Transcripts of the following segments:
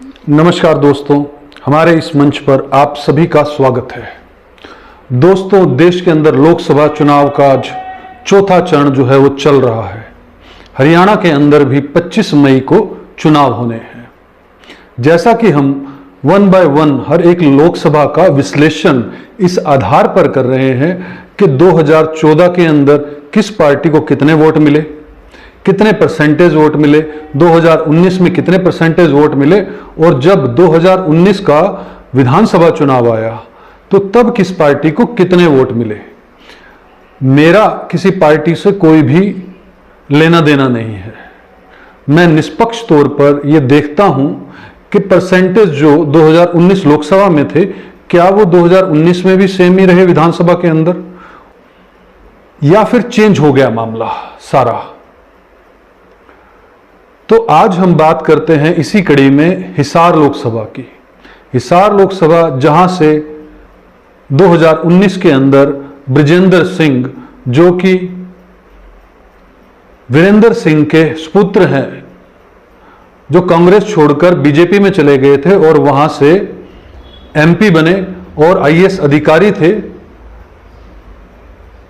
नमस्कार दोस्तों, हमारे इस मंच पर आप सभी का स्वागत है। दोस्तों, देश के अंदर लोकसभा चुनाव का आज चौथा चरण जो है वो चल रहा है। हरियाणा के अंदर भी 25 मई को चुनाव होने हैं। जैसा कि हम वन बाय वन हर एक लोकसभा का विश्लेषण इस आधार पर कर रहे हैं कि 2014 के अंदर किस पार्टी को कितने वोट मिले, कितने परसेंटेज वोट मिले, 2019 में कितने परसेंटेज वोट मिले, और जब 2019 का विधानसभा चुनाव आया तो तब किस पार्टी को कितने वोट मिले। मेरा किसी पार्टी से कोई भी लेना देना नहीं है। मैं निष्पक्ष तौर पर यह देखता हूं कि परसेंटेज जो 2019 लोकसभा में थे, क्या वो 2019 में भी सेम ही रहे विधानसभा के अंदर, या फिर चेंज हो गया मामला सारा। तो आज हम बात करते हैं इसी कड़ी में हिसार लोकसभा की। हिसार लोकसभा जहां से 2019 के अंदर बृजेंद्र सिंह, जो कि वीरेंद्र सिंह के सुपुत्र हैं, जो कांग्रेस छोड़कर बीजेपी में चले गए थे और वहां से एमपी बने और आईएएस अधिकारी थे,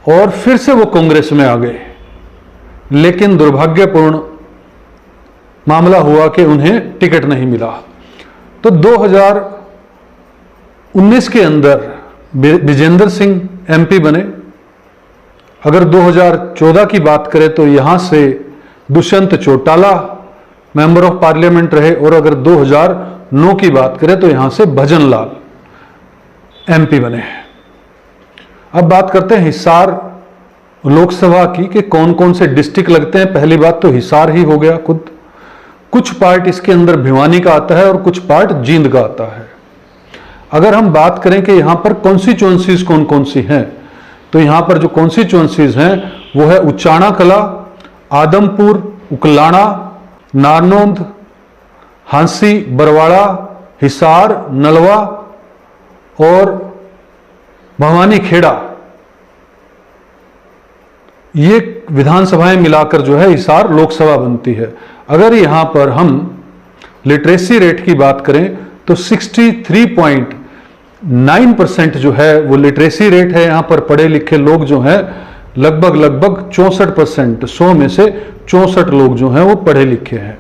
और फिर से वो कांग्रेस में आ गए। लेकिन दुर्भाग्यपूर्ण मामला हुआ कि उन्हें टिकट नहीं मिला। तो 2019 के अंदर बृजेंद्र सिंह एमपी बने। अगर 2014 की बात करें तो यहां से Dushyant Chautala member of parliament रहे, और अगर 2009 की बात करें तो यहां से भजन लाल एमपी बने। अब बात करते हैं हिसार लोकसभा की कि कौन कौन से डिस्ट्रिक्ट लगते हैं। पहली बात तो हिसार ही हो गया खुद। कुछ पार्ट इसके अंदर भिवानी का आता है और कुछ पार्ट जींद का आता है। अगर हम बात करें कि यहां पर कॉन्स्टिट्यूएंसीज कौन कौन सी हैं, तो यहां पर जो कॉन्स्टिट्यूएंसीज हैं वो है उचाना कला, आदमपुर, उकलाना, नारनौंद, हांसी, बरवाड़ा, हिसार, नलवा और भवानी खेड़ा। ये विधानसभाएं मिलाकर जो है हिसार लोकसभा बनती है। अगर यहां पर हम लिटरेसी रेट की बात करें तो 63.9% जो है वो लिटरेसी रेट है। यहां पर पढ़े लिखे लोग जो हैं लगभग 64%, 100 में से 64 लोग जो हैं वो पढ़े लिखे हैं।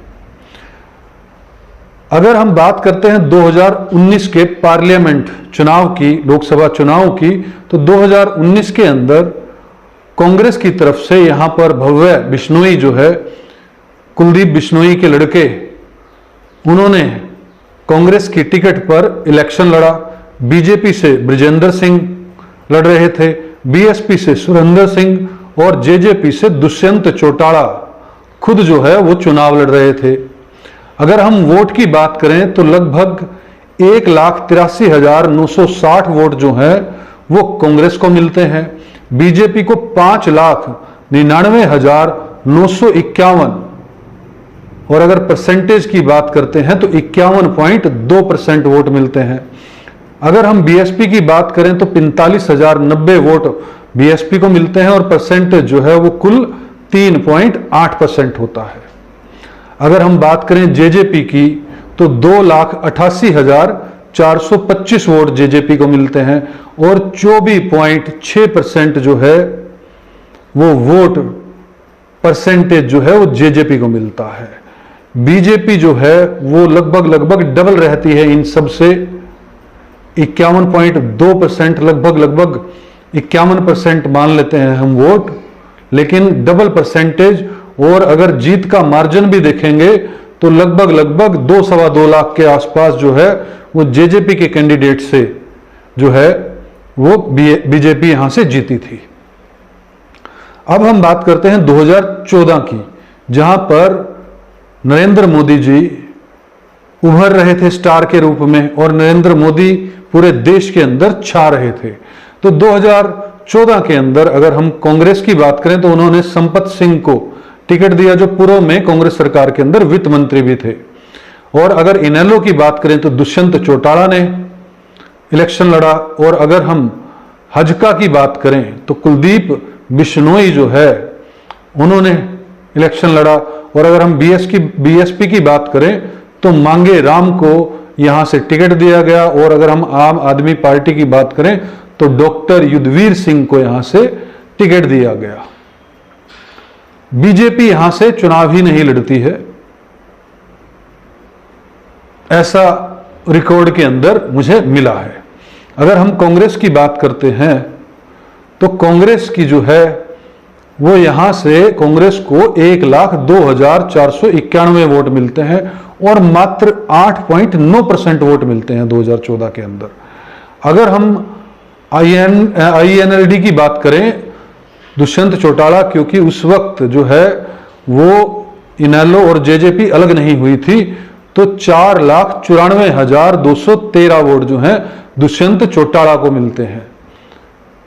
अगर हम बात करते हैं 2019 के पार्लियामेंट चुनाव की, लोकसभा चुनाव की, तो 2019 के अंदर कांग्रेस की तरफ से यहां पर भव्य बिश्नोई जो है, कुलदीप बिश्नोई के लड़के, उन्होंने कांग्रेस की टिकट पर इलेक्शन लड़ा। बीजेपी से बृजेंद्र सिंह लड़ रहे थे, बीएसपी से सुरेंद्र सिंह और जेजेपी से दुष्यंत चौटाला खुद जो है वो चुनाव लड़ रहे थे। अगर हम वोट की बात करें तो लगभग 1,83,960 वोट जो है वो कांग्रेस को मिलते हैं। बीजेपी को 5,99,951, और अगर परसेंटेज की बात करते हैं तो 51.2% वोट मिलते हैं। अगर हम बीएसपी की बात करें तो 45,090 वोट बीएसपी को मिलते हैं, और परसेंटेज जो है वो कुल 3.8% होता है। अगर हम बात करें जेजेपी की तो 2,88,425 वोट जेजेपी को मिलते हैं, और 24.6% जो है वो वोट परसेंटेज जो है वो जेजेपी को मिलता है। बीजेपी जो है वो लगभग डबल रहती है इन सब से, 51.2%, लगभग 51% मान लेते हैं हम वोट, लेकिन डबल परसेंटेज। और अगर जीत का मार्जिन भी देखेंगे तो लगभग 2-2.25 लाख के आसपास जो है वो जेजेपी के कैंडिडेट से जो है वो बीजेपी यहां से जीती थी। अब हम बात करते हैं 2014 की, जहां पर नरेंद्र मोदी जी उभर रहे थे स्टार के रूप में, और नरेंद्र मोदी पूरे देश के अंदर छा रहे थे। तो 2014 के अंदर अगर हम कांग्रेस की बात करें तो उन्होंने संपत सिंह को टिकट दिया, जो पूर्व में कांग्रेस सरकार के अंदर वित्त मंत्री भी थे। और अगर इनेलो की बात करें तो दुष्यंत चौटाला ने इलेक्शन लड़ा। और अगर हम हजका की बात करें तो कुलदीप बिश्नोई जो है उन्होंने इलेक्शन लड़ा। और अगर हम बीएसपी की बात करें तो मांगे राम को यहां से टिकट दिया गया, और अगर हम आम आदमी पार्टी की बात करें तो डॉक्टर युद्धवीर सिंह को यहां से टिकट दिया गया। बीजेपी यहां से चुनाव ही नहीं लड़ती है, ऐसा रिकॉर्ड के अंदर मुझे मिला है। अगर हम कांग्रेस की बात करते हैं तो कांग्रेस की जो है वो यहां से कांग्रेस को 1,02,491 वोट मिलते हैं और मात्र 8.9% वोट मिलते हैं 2014 के अंदर। अगर हम INLD की बात करें, दुष्यंत चौटाला, क्योंकि उस वक्त जो है वो इनेलो और जेजेपी अलग नहीं हुई थी, तो 4,94,213 वोट जो है दुष्यंत चौटाला को मिलते हैं।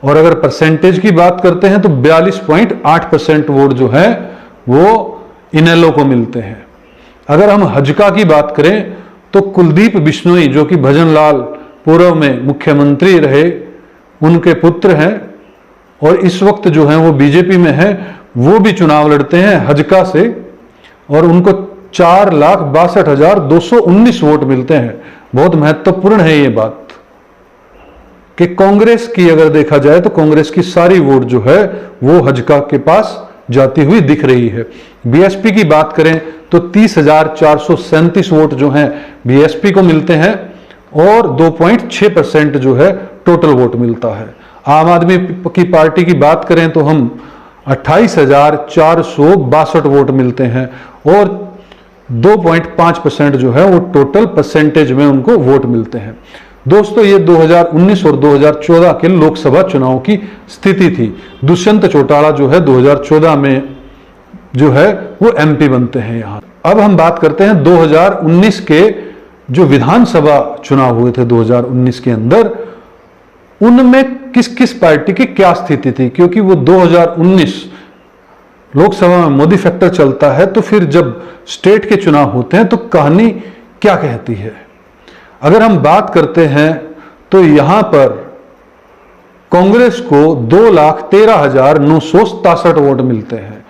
और अगर परसेंटेज की बात करते हैं तो 42.8% वोट जो है वो इनेलो को मिलते हैं। अगर हम हजका की बात करें तो कुलदीप बिश्नोई, जो कि भजन लाल पूर्व में मुख्यमंत्री रहे, उनके पुत्र हैं और इस वक्त जो है वो बीजेपी में है, वो भी चुनाव लड़ते हैं हजका से, और उनको 4,62,219 वोट मिलते हैं। बहुत महत्वपूर्ण है ये बात कि कांग्रेस की अगर देखा जाए तो कांग्रेस की सारी वोट जो है वो हजका के पास जाती हुई दिख रही है। बीएसपी की बात करें तो 30,437 वोट जो हैं बीएसपी को मिलते हैं और 2.6% जो है टोटल वोट मिलता है। आम आदमी की पार्टी की बात करें तो हम 28,462 वोट मिलते हैं और 2.5% जो है वो टोटल परसेंटेज में उनको वोट मिलते हैं। दोस्तों, ये 2019 और 2014 के लोकसभा चुनाव की स्थिति थी। दुष्यंत चौटाला जो है 2014 में जो है वो एमपी बनते हैं यहां। अब हम बात करते हैं 2019 के जो विधानसभा चुनाव हुए थे 2019 के अंदर, उनमें किस किस पार्टी की क्या स्थिति थी, क्योंकि वो 2019 लोकसभा में मोदी फैक्टर चलता है, तो फिर जब स्टेट के चुनाव होते हैं तो कहानी क्या कहती है। अगर हम बात करते हैं तो यहां पर कांग्रेस को 2,13,967 वोट मिलते हैं।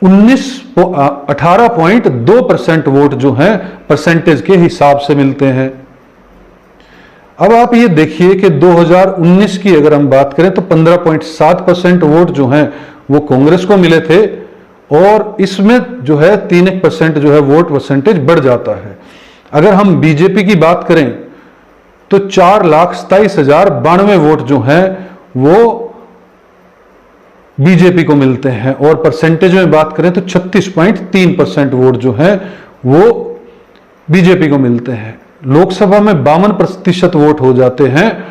18.2% वोट जो हैं परसेंटेज के हिसाब से मिलते हैं। अब आप ये देखिए कि 2019 की अगर हम बात करें तो 15.7% वोट जो हैं वो कांग्रेस को मिले थे और इसमें जो है 3% जो है वोट परसेंटेज बढ़ जाता है। अगर हम बीजेपी की बात करें तो 4,27,092 वोट जो हैं वो बीजेपी को मिलते हैं और परसेंटेज में बात करें तो 36.3% वोट जो है वो बीजेपी को मिलते हैं। लोकसभा में 52% वोट हो जाते हैं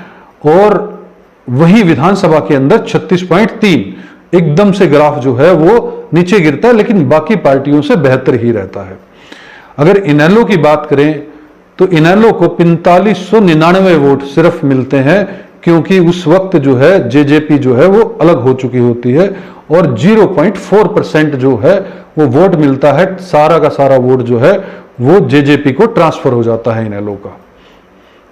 और वही विधानसभा के अंदर 36.3। एकदम से ग्राफ जो है वो नीचे गिरता है, लेकिन बाकी पार्टियों से बेहतर ही रहता है। अगर इनेलो की बात करें तो इनेलो को 4599 वोट सिर्फ मिलते हैं, क्योंकि उस वक्त जो है जेजेपी जो है वो अलग हो चुकी होती है और 0.4% जो है वो वोट मिलता है। सारा का सारा वोट जो है वो जेजेपी को ट्रांसफर हो जाता है इनेलो का।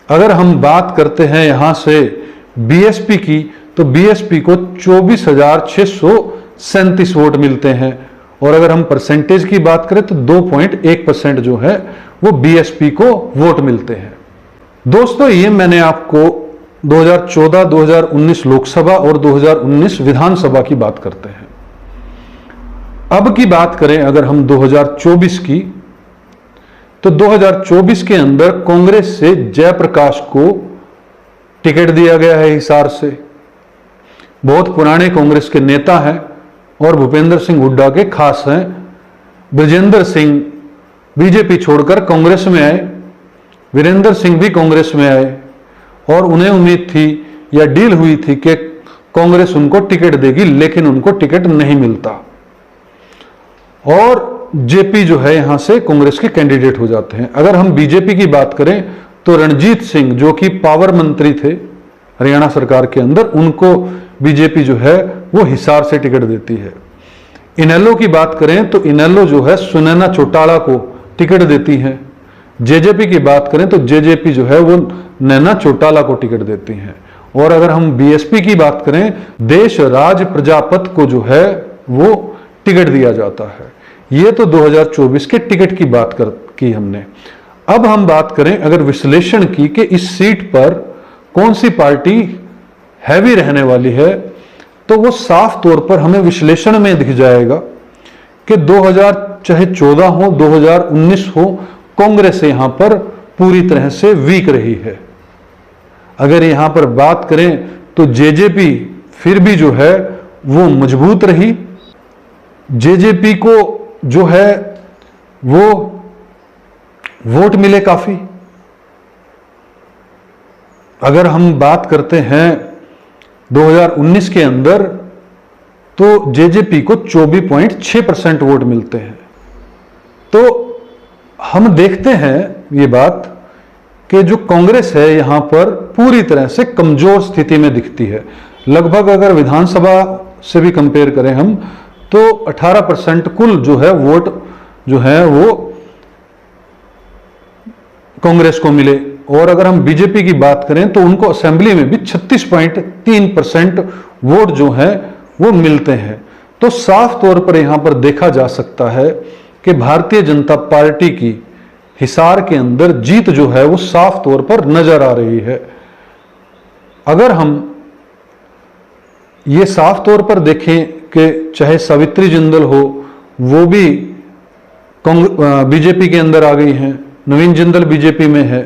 अगर हम बात करते हैं यहां से बीएसपी की, तो बीएसपी को 24,637 वोट मिलते हैं और अगर हम परसेंटेज की बात करें तो 2.1% जो है वो बीएसपी को वोट मिलते हैं। दोस्तों, ये मैंने आपको 2014, 2019 लोकसभा और 2019 विधानसभा की बात करते हैं। अब की बात करें अगर हम 2024 की, तो 2024 के अंदर कांग्रेस से जयप्रकाश को टिकट दिया गया है हिसार से। बहुत पुराने कांग्रेस के नेता हैं और भूपेंद्र सिंह हुड्डा के खास हैं। ब्रजेंद्र सिंह बीजेपी छोड़कर कांग्रेस में आए, वीरेंद्र सिंह भी कांग्रेस में आए और उन्हें उम्मीद थी या डील हुई थी कि कांग्रेस उनको टिकट देगी, लेकिन उनको टिकट नहीं मिलता और जेपी जो है यहां से कांग्रेस के कैंडिडेट हो जाते हैं। अगर हम बीजेपी की बात करें तो रणजीत सिंह, जो कि पावर मंत्री थे हरियाणा सरकार के अंदर, उनको बीजेपी जो है वो हिसार से टिकट देती है। इनेलो की बात करें तो इनेलो जो है सुनैना चौटाला को टिकट देती है। जेजेपी की बात करें तो जेजेपी जो है वो नैना चौटाला को टिकट देती है। और अगर हम बीएसपी की बात करें, देश राज प्रजापत को जो है वो टिकट दिया जाता है। ये तो 2024 के टिकट की बात की हमने। अब हम बात करें अगर विश्लेषण की कि इस सीट पर कौन सी पार्टी हैवी रहने वाली है, तो वो साफ तौर पर हमें विश्लेषण में दिख जाएगा कि 2014 हो 2019 हो, कांग्रेस यहां पर पूरी तरह से वीक रही है। अगर यहां पर बात करें तो जेजेपी फिर भी जो है वो मजबूत रही। जेजेपी को जो है वो वोट मिले काफी। अगर हम बात करते हैं 2019 के अंदर, तो जेजेपी को 24.6% वोट मिलते हैं। तो हम देखते हैं ये बात कि जो कांग्रेस है यहां पर पूरी तरह से कमजोर स्थिति में दिखती है। लगभग अगर विधानसभा से भी कंपेयर करें हम, तो 18% कुल जो है वोट जो है वो कांग्रेस को मिले। और अगर हम बीजेपी की बात करें तो उनको असेंबली में भी 36.3% वोट जो है वो मिलते हैं। तो साफ तौर पर यहां पर देखा जा सकता है कि भारतीय जनता पार्टी की हिसार के अंदर जीत जो है वो साफ तौर पर नजर आ रही है। अगर हम ये साफ तौर पर देखें कि चाहे सावित्री जिंदल हो, वो भी बीजेपी के अंदर आ गई हैं, नवीन जिंदल बीजेपी में है,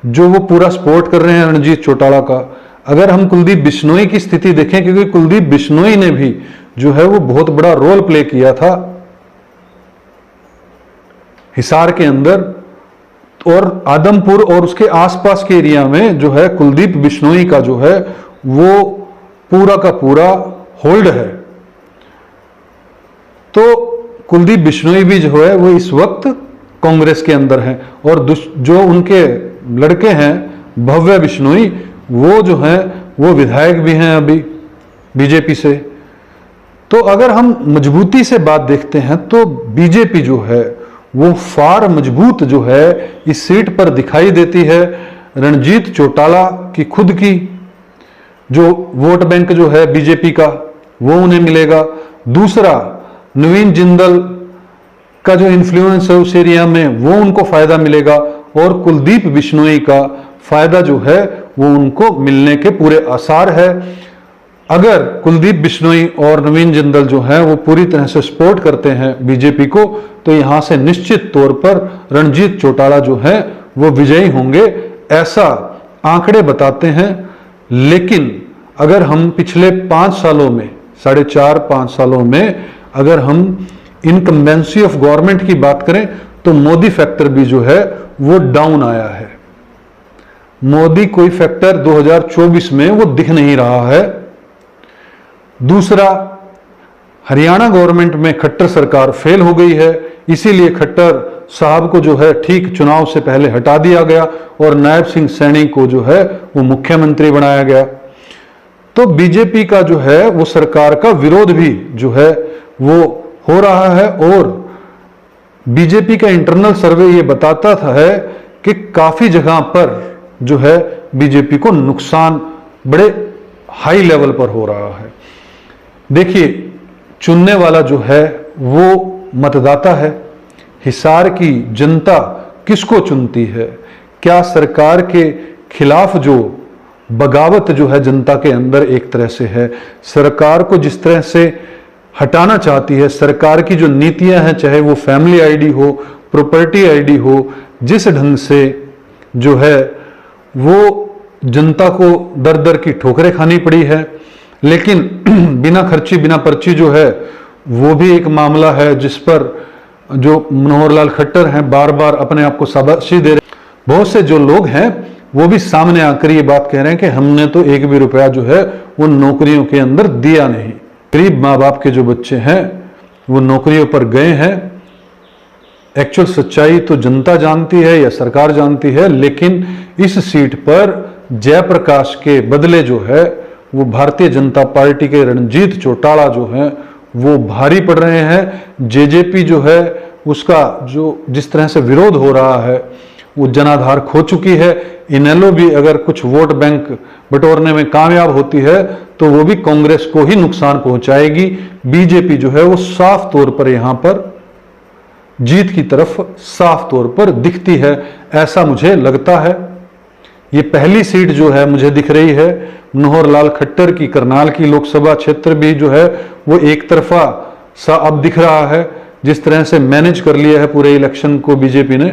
जो वो पूरा सपोर्ट कर रहे हैं रणजीत चौटाला का। अगर हम कुलदीप बिश्नोई की स्थिति देखें, क्योंकि कुलदीप बिश्नोई ने भी जो है वो बहुत बड़ा रोल प्ले किया था हिसार के अंदर, और आदमपुर और उसके आसपास के एरिया में जो है कुलदीप बिश्नोई का जो है वो पूरा का पूरा होल्ड है। तो कुलदीप बिश्नोई भी जो है वो इस वक्त कांग्रेस के अंदर है, और जो उनके लड़के हैं भव्य बिश्नोई, वो जो है वो विधायक भी हैं अभी बीजेपी से। तो अगर हम मजबूती से बात देखते हैं तो बीजेपी जो है वो फार मजबूत जो है इस सीट पर दिखाई देती है। रणजीत चौटाला की खुद की जो वोट बैंक जो है बीजेपी का वो उन्हें मिलेगा। दूसरा, नवीन जिंदल का जो इन्फ्लुएंस है उस एरिया में वो उनको फायदा मिलेगा, और कुलदीप बिश्नोई का फायदा जो है वो उनको मिलने के पूरे आसार है। अगर कुलदीप बिश्नोई और नवीन जिंदल जो है वो पूरी तरह से सपोर्ट करते हैं बीजेपी को, तो यहां से निश्चित तौर पर रणजीत चौटाला जो है वो विजयी होंगे, ऐसा आंकड़े बताते हैं। लेकिन अगर हम पिछले 5 सालों में, 4.5-5 सालों में अगर हम इनकम्बेंसी ऑफ गवर्नमेंट की बात करें, तो मोदी फैक्टर भी जो है वो डाउन आया है। मोदी कोई फैक्टर 2024 में वो दिख नहीं रहा है। दूसरा, हरियाणा गवर्नमेंट में खट्टर सरकार फेल हो गई है, इसीलिए खट्टर साहब को जो है ठीक चुनाव से पहले हटा दिया गया और नायब सिंह सैनी को जो है वो मुख्यमंत्री बनाया गया। तो बीजेपी का जो है वो सरकार का विरोध भी जो है वो हो रहा है, और बीजेपी का इंटरनल सर्वे ये बताता था है कि काफी जगह पर जो है बीजेपी को नुकसान बड़े हाई लेवल पर हो रहा है। देखिए, चुनने वाला जो है वो मतदाता है। हिसार की जनता किसको चुनती है? क्या सरकार के खिलाफ जो बगावत जो है जनता के अंदर एक तरह से है, सरकार को जिस तरह से हटाना चाहती है, सरकार की जो नीतियां हैं, चाहे वो फैमिली आईडी हो, प्रॉपर्टी आईडी हो, जिस ढंग से जो है वो जनता को दर दर की ठोकरें खानी पड़ी है। लेकिन बिना खर्ची बिना पर्ची जो है वो भी एक मामला है जिस पर जो मनोहर लाल खट्टर हैं बार बार अपने आप को शाबाशी दे रहे। बहुत से जो लोग हैं वो भी सामने आकर ये बात कह रहे हैं कि हमने तो एक भी रुपया जो है वो नौकरियों के अंदर दिया नहीं। गरीब माँ बाप के जो बच्चे हैं वो नौकरियों पर गए हैं। एक्चुअल सच्चाई तो जनता जानती है या सरकार जानती है, लेकिन इस सीट पर जयप्रकाश के बदले जो है वो भारतीय जनता पार्टी के रणजीत चौटाला जो है वो भारी पड़ रहे हैं। जेजेपी जो है उसका जो जिस तरह से विरोध हो रहा है वो जनाधार खो चुकी है। इनेलो भी अगर कुछ वोट बैंक बटोरने में कामयाब होती है तो वो भी कांग्रेस को ही नुकसान पहुंचाएगी। बीजेपी जो है वो साफ तौर पर यहां पर जीत की तरफ साफ तौर पर दिखती है, ऐसा मुझे लगता है। ये पहली सीट जो है मुझे दिख रही है मनोहर लाल खट्टर की, करनाल की लोकसभा क्षेत्र भी जो है वो एक तरफा सा अब दिख रहा है, जिस तरह से मैनेज कर लिया है पूरे इलेक्शन को बीजेपी ने।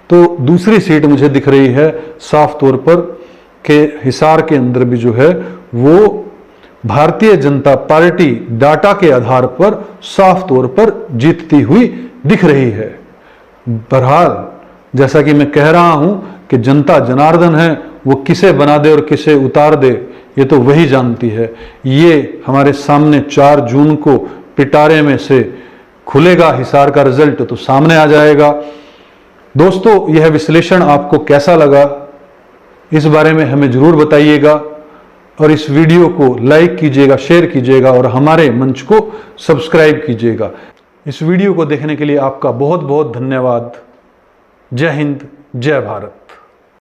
तो दूसरी सीट मुझे दिख रही है साफ तौर पर कि हिसार के अंदर भी जो है वो भारतीय जनता पार्टी डाटा के आधार पर साफ तौर पर जीतती हुई दिख रही है। बहरहाल जैसा कि मैं कह रहा हूं कि जनता जनार्दन है, वो किसे बना दे और किसे उतार दे ये तो वही जानती है। ये हमारे सामने 4 जून को पिटारे में से खुलेगा हिसार का रिजल्ट, तो सामने आ जाएगा। दोस्तों, यह विश्लेषण आपको कैसा लगा इस बारे में हमें जरूर बताइएगा, और इस वीडियो को लाइक कीजिएगा, शेयर कीजिएगा और हमारे मंच को सब्सक्राइब कीजिएगा। इस वीडियो को देखने के लिए आपका बहुत बहुत धन्यवाद। जय हिंद, जय भारत।